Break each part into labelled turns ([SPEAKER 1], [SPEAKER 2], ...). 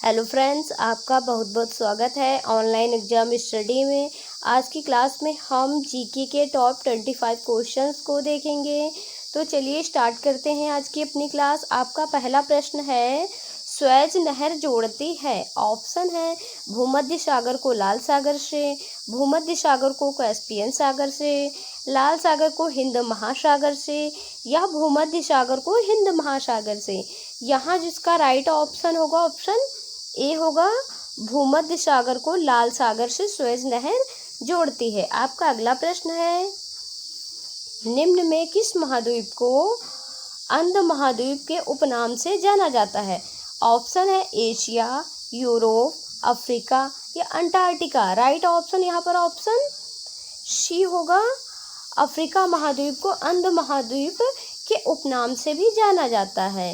[SPEAKER 1] Hello friends, आपका बहुत बहुत स्वागत है ऑनलाइन एग्जाम स्टडी में। आज की क्लास में हम जीके के टॉप 25 क्वेश्चंस को देखेंगे। तो चलिए स्टार्ट करते हैं आज की अपनी क्लास। आपका पहला प्रश्न है, स्वेज नहर जोड़ती है। ऑप्शन है भूमध्य सागर को लाल सागर से, भूमध्य सागर को कैस्पियन सागर से, लाल सागर को हिंद महासागर से या भूमध्य सागर को हिंद महासागर से। यहाँ जिसका राइट ऑप्शन होगा ऑप्शन ए होगा, भूमध्य सागर को लाल सागर से स्वेज नहर जोड़ती है। आपका अगला प्रश्न है, निम्न में किस महाद्वीप को अंध महाद्वीप के उपनाम से जाना जाता है। ऑप्शन है एशिया, यूरोप, अफ्रीका या अंटार्कटिका। राइट ऑप्शन यहाँ पर ऑप्शन सी होगा, अफ्रीका महाद्वीप को अंध महाद्वीप के उपनाम से भी जाना जाता है।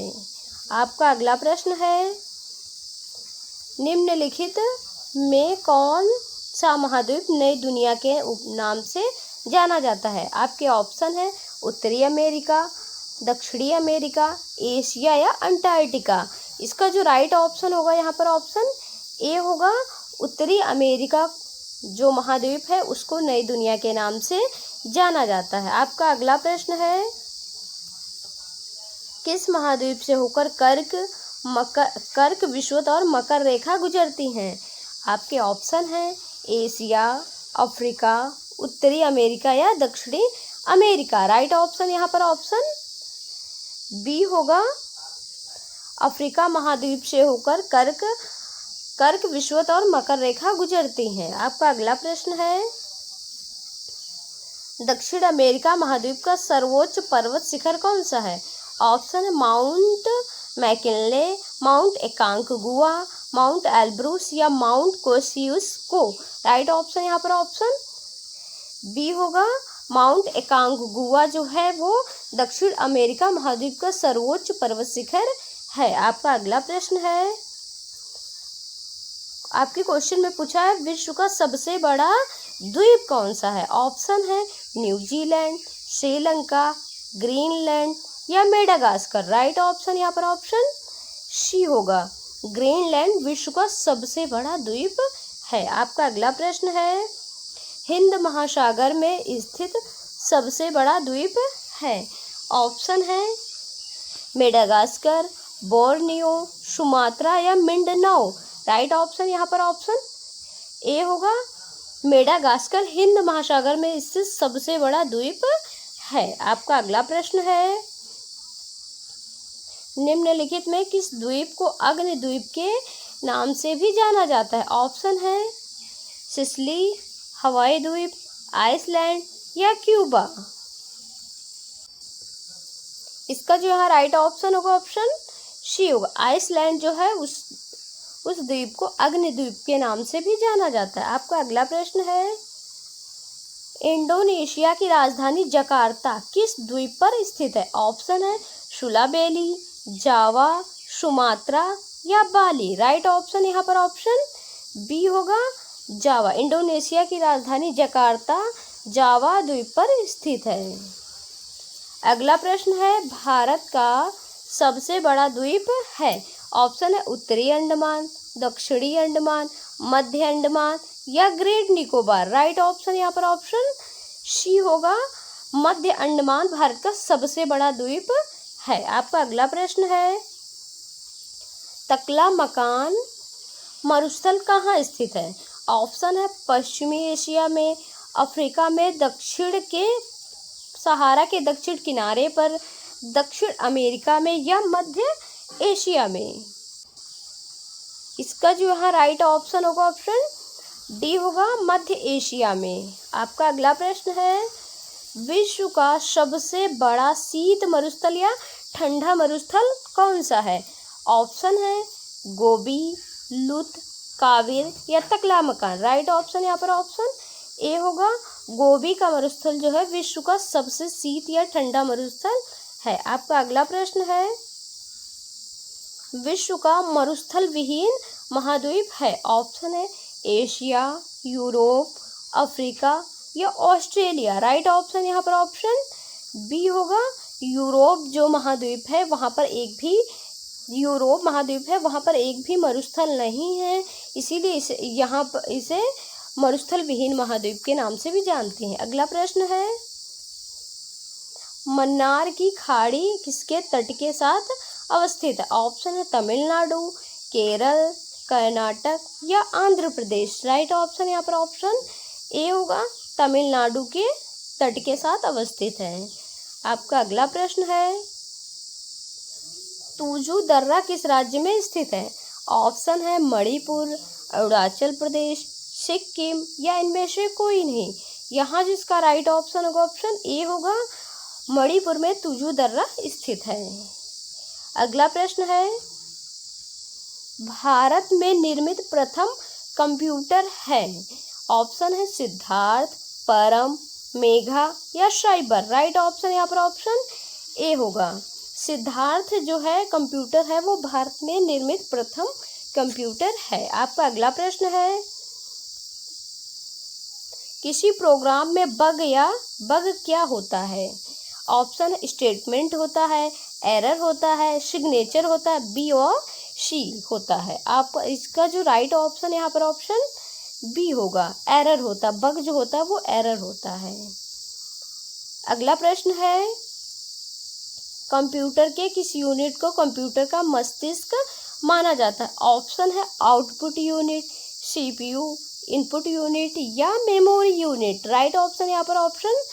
[SPEAKER 1] आपका अगला प्रश्न है, निम्नलिखित में कौन सा महाद्वीप नई दुनिया के उपनाम से जाना जाता है। आपके ऑप्शन है उत्तरी अमेरिका, दक्षिणी अमेरिका, एशिया या अंटार्कटिका। इसका जो राइट ऑप्शन होगा यहाँ पर ऑप्शन ए होगा, उत्तरी अमेरिका जो महाद्वीप है उसको नई दुनिया के नाम से जाना जाता है। आपका अगला प्रश्न है, किस महाद्वीप से होकर कर्क विषुवत और मकर रेखा गुजरती हैं। आपके ऑप्शन हैं एशिया, अफ्रीका, उत्तरी अमेरिका या दक्षिणी अमेरिका। राइट ऑप्शन यहाँ पर ऑप्शन बी होगा, अफ्रीका महाद्वीप से होकर कर्क विषुवत और मकर रेखा गुजरती हैं। आपका अगला प्रश्न है, दक्षिण अमेरिका महाद्वीप का सर्वोच्च पर्वत शिखर कौन सा है। ऑप्शन है Mount McKinley, Mount Aconcagua, Mount Elbrus या माउंट कोसियुस्को। राइट ऑप्शन यहाँ पर ऑप्शन बी होगा, माउंट एकांकगुआ जो है वो दक्षिण अमेरिका महाद्वीप का सर्वोच्च पर्वत शिखर है। आपका अगला प्रश्न है, आपके क्वेश्चन में पूछा है विश्व का सबसे बड़ा द्वीप कौन सा है। ऑप्शन है न्यूजीलैंड, श्रीलंका, ग्रीनलैंड या मेडागास्कर। राइट ऑप्शन यहाँ पर ऑप्शन सी होगा, ग्रीनलैंड विश्व का सबसे बड़ा द्वीप है। आपका अगला प्रश्न है, हिंद महासागर में स्थित सबसे बड़ा द्वीप है। ऑप्शन है मेडागास्कर, बोर्नियो, सुमात्रा या मिंडनाओ। राइट ऑप्शन यहाँ पर ऑप्शन ए होगा, मेडागास्कर हिंद महासागर में स्थित सबसे बड़ा द्वीप है। आपका अगला प्रश्न है, निम्नलिखित में किस द्वीप को अग्नि द्वीप के नाम से भी जाना जाता है। ऑप्शन है सिसिली, हवाई द्वीप, आइसलैंड या क्यूबा। इसका जो यहाँ राइट ऑप्शन होगा ऑप्शन सी होगा, आइसलैंड जो है उस द्वीप को अग्नि द्वीप के नाम से भी जाना जाता है। आपका अगला प्रश्न है, इंडोनेशिया की राजधानी जकार्ता किस द्वीप पर स्थित है। ऑप्शन है सुलाबेली, जावा, सुमात्रा या बाली। राइट ऑप्शन यहाँ पर ऑप्शन बी होगा, जावा। इंडोनेशिया की राजधानी जकार्ता जावा द्वीप पर स्थित है। अगला प्रश्न है, भारत का सबसे बड़ा द्वीप है। ऑप्शन है उत्तरी अंडमान, दक्षिणी अंडमान, मध्य अंडमान या ग्रेट निकोबार। राइट ऑप्शन यहाँ पर ऑप्शन सी होगा, मध्य अंडमान भारत का सबसे बड़ा द्वीप है। आपका अगला प्रश्न है, तकला-मकान मरुस्थल कहाँ स्थित है। ऑप्शन है पश्चिमी एशिया में, अफ्रीका में दक्षिण के सहारा के दक्षिण किनारे पर, दक्षिण अमेरिका में या मध्य एशिया में। इसका जो यहाँ राइट ऑप्शन होगा ऑप्शन डी होगा, मध्य एशिया में। आपका अगला प्रश्न है, विश्व का सबसे बड़ा शीत मरुस्थल या ठंडा मरुस्थल कौन सा है। ऑप्शन है गोबी, लुत, काविर या तकला-मकान। राइट ऑप्शन यहाँ पर ऑप्शन ए होगा, गोबी का मरुस्थल जो है विश्व का सबसे शीत या ठंडा मरुस्थल है। आपका अगला प्रश्न है, विश्व का मरुस्थल विहीन महाद्वीप है। ऑप्शन है एशिया, यूरोप, अफ्रीका या ऑस्ट्रेलिया। राइट ऑप्शन यहाँ पर ऑप्शन बी होगा, यूरोप जो महाद्वीप है वहाँ पर एक भी यूरोप महाद्वीप है वहाँ पर एक भी मरुस्थल नहीं है, इसीलिए इसे मरुस्थल विहीन महाद्वीप के नाम से भी जानते हैं। अगला प्रश्न है, मन्नार की खाड़ी किसके तट के साथ अवस्थित है? ऑप्शन है तमिलनाडु, केरल, कर्नाटक या आंध्र प्रदेश। राइट ऑप्शन यहाँ पर ऑप्शन ए होगा, तमिलनाडु के तट के साथ अवस्थित है। आपका अगला प्रश्न है, तुजू दर्रा किस राज्य में स्थित है? ऑप्शन है मणिपुर, अरुणाचल प्रदेश, सिक्किम या इनमें से कोई नहीं। यहाँ जिसका राइट ऑप्शन होगा ऑप्शन ए होगा, मणिपुर में तुजू दर्रा स्थित है। अगला प्रश्न है, भारत में निर्मित प्रथम कंप्यूटर है? ऑप्शन है सिद्धार्थ, परम, मेघा या साइबर। राइट ऑप्शन यहाँ पर ऑप्शन ए होगा, सिद्धार्थ जो है कंप्यूटर है वो भारत में निर्मित प्रथम कंप्यूटर है। आपका अगला प्रश्न है, किसी प्रोग्राम में बग क्या होता है? ऑप्शन स्टेटमेंट होता है, एरर होता है, सिग्नेचर होता है, बी और सी होता है। आप इसका जो राइट ऑप्शन यहाँ पर ऑप्शन बी होगा, एरर होता, बग जो होता है वो एरर होता है। अगला प्रश्न है, कंप्यूटर के किस यूनिट को कंप्यूटर का मस्तिष्क माना जाता है? ऑप्शन है output unit, CPU, input unit या मेमोरी यूनिट। राइट ऑप्शन यहाँ पर ऑप्शन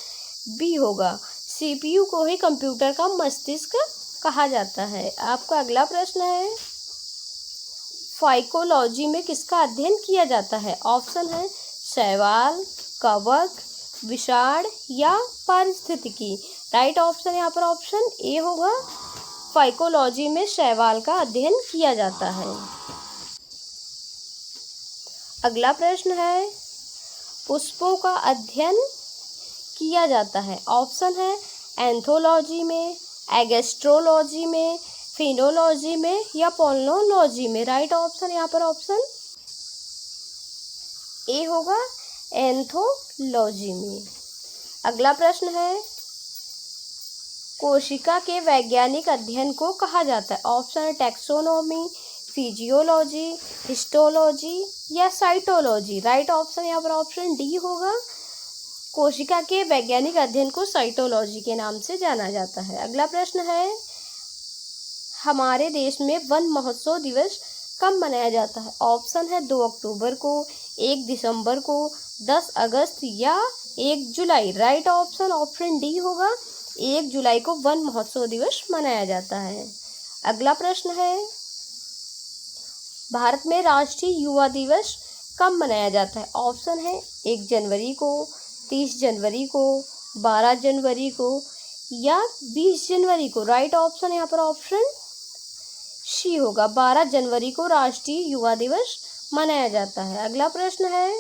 [SPEAKER 1] बी होगा, सीपीयू को ही कंप्यूटर का मस्तिष्क कहा जाता है। आपका अगला प्रश्न है, फाइकोलॉजी में किसका अध्ययन किया जाता है? ऑप्शन है शैवाल, कवक, विषाण या पारिस्थितिकी। राइट ऑप्शन यहाँ पर ऑप्शन ए होगा, फाइकोलॉजी में शैवाल का अध्ययन किया जाता है। अगला प्रश्न है, पुष्पों का अध्ययन किया जाता है? ऑप्शन है एंथोलॉजी में, एगेस्ट्रोलॉजी में, फिनोलॉजी में या पोलिनोलॉजी में। राइट ऑप्शन यहाँ पर ऑप्शन ए होगा, एंथोलॉजी में। अगला प्रश्न है, कोशिका के वैज्ञानिक अध्ययन को कहा जाता है? ऑप्शन है टैक्सोनॉमी, फिजियोलॉजी, हिस्टोलॉजी या साइटोलॉजी। राइट ऑप्शन यहाँ पर ऑप्शन डी होगा, कोशिका के वैज्ञानिक अध्ययन को साइटोलॉजी के नाम से जाना जाता है। अगला प्रश्न है, हमारे देश में वन महोत्सव दिवस कब मनाया जाता है? ऑप्शन है 2 अक्टूबर को, 1 दिसंबर को, 10 अगस्त या 1 जुलाई। राइट ऑप्शन ऑप्शन डी होगा, 1 जुलाई को वन महोत्सव दिवस मनाया जाता है। अगला प्रश्न है, भारत में राष्ट्रीय युवा दिवस कब मनाया जाता है? ऑप्शन है 1 जनवरी को, 30 जनवरी को, 12 जनवरी को या 20 जनवरी को। राइट ऑप्शन यहाँ पर ऑप्शन सी होगा, 12 जनवरी को राष्ट्रीय युवा दिवस मनाया जाता है। अगला प्रश्न है,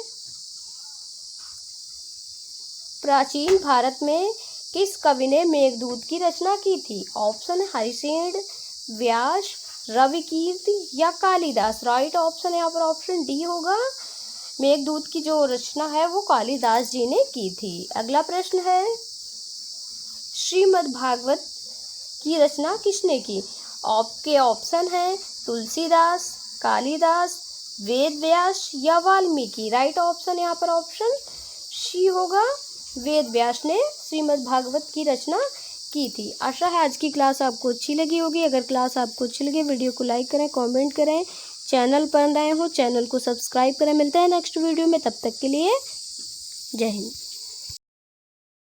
[SPEAKER 1] प्राचीन भारत में किस कवि ने मेघदूत की रचना की थी? ऑप्शन है हरिश्चंद्र, व्यास, रविकीर्ति या कालिदास। राइट ऑप्शन यहाँ पर ऑप्शन डी होगा, मेघदूत की जो रचना है वो कालिदास जी ने की थी। अगला प्रश्न है, श्रीमद् भागवत की रचना किसने की? आपके ऑप्शन है तुलसीदास, कालिदास, वेद व्यास या वाल्मीकि। राइट ऑप्शन यहाँ पर ऑप्शन सी होगा, वेद व्यास ने श्रीमद् भागवत की रचना की थी। आशा है आज की क्लास आपको अच्छी लगी होगी। अगर क्लास आपको अच्छी लगी, वीडियो को लाइक करें, कमेंट करें, चैनल पर नए हो चैनल को सब्सक्राइब करें। मिलते हैं नेक्स्ट वीडियो में, तब तक के लिए जय हिंद।